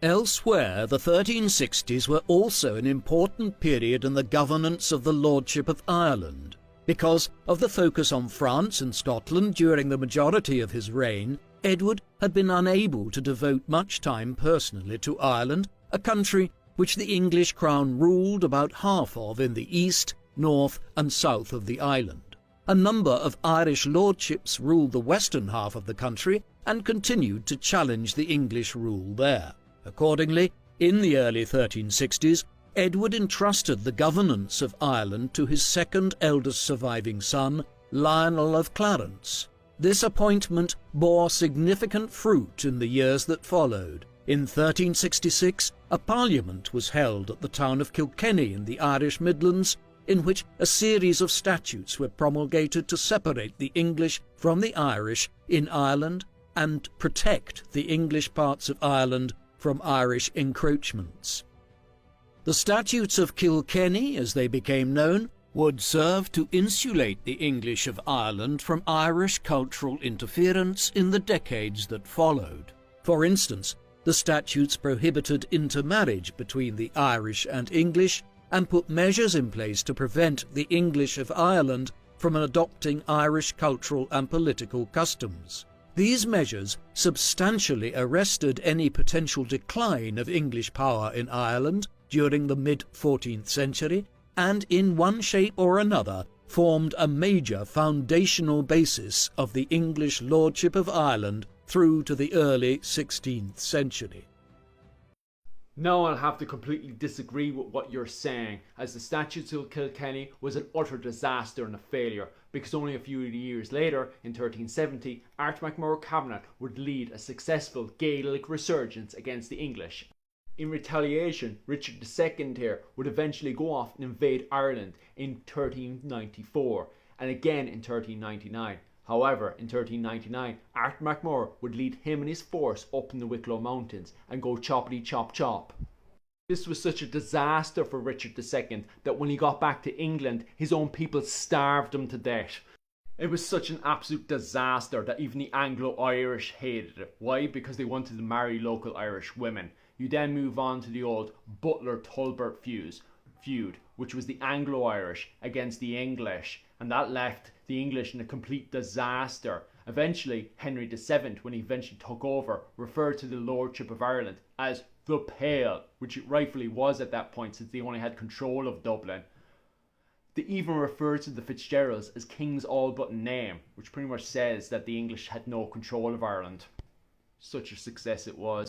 Elsewhere, the 1360s were also an important period in the governance of the Lordship of Ireland. Because of the focus on France and Scotland during the majority of his reign, Edward had been unable to devote much time personally to Ireland, a country which the English crown ruled about half of in the east, north and south of the island. A number of Irish lordships ruled the western half of the country and continued to challenge the English rule there. Accordingly, in the early 1360s, Edward entrusted the governance of Ireland to his second eldest surviving son, Lionel of Clarence. This appointment bore significant fruit in the years that followed. In 1366, a parliament was held at the town of Kilkenny in the Irish Midlands, in which a series of statutes were promulgated to separate the English from the Irish in Ireland and protect the English parts of Ireland from Irish encroachments. The Statutes of Kilkenny, as they became known, would serve to insulate the English of Ireland from Irish cultural interference in the decades that followed. For instance, the statutes prohibited intermarriage between the Irish and English and put measures in place to prevent the English of Ireland from adopting Irish cultural and political customs. These measures substantially arrested any potential decline of English power in Ireland during the mid-14th century, and in one shape or another formed a major foundational basis of the English lordship of Ireland through to the early 16th century. Now I'll have to completely disagree with what you're saying, as the Statutes of Kilkenny was an utter disaster and a failure, because only a few years later, in 1370, Art Cabinet would lead a successful Gaelic resurgence against the English. In retaliation, Richard II here would eventually go off and invade Ireland in 1394, and again in 1399. However, in 1399, Art MacMurrough would lead him and his force up in the Wicklow Mountains and go choppity chop chop. This was such a disaster for Richard II that when he got back to England, his own people starved him to death. It was such an absolute disaster that even the Anglo-Irish hated it. Why? Because they wanted to marry local Irish women. You then move on to the old Butler-Talbot feud, which was the Anglo-Irish against the English, and that left the English in a complete disaster. Eventually, Henry VII, when he eventually took over, referred to the Lordship of Ireland as the Pale, which it rightfully was at that point since they only had control of Dublin. They even referred to the Fitzgeralds as King's all but name, which pretty much says that the English had no control of Ireland. Such a success it was.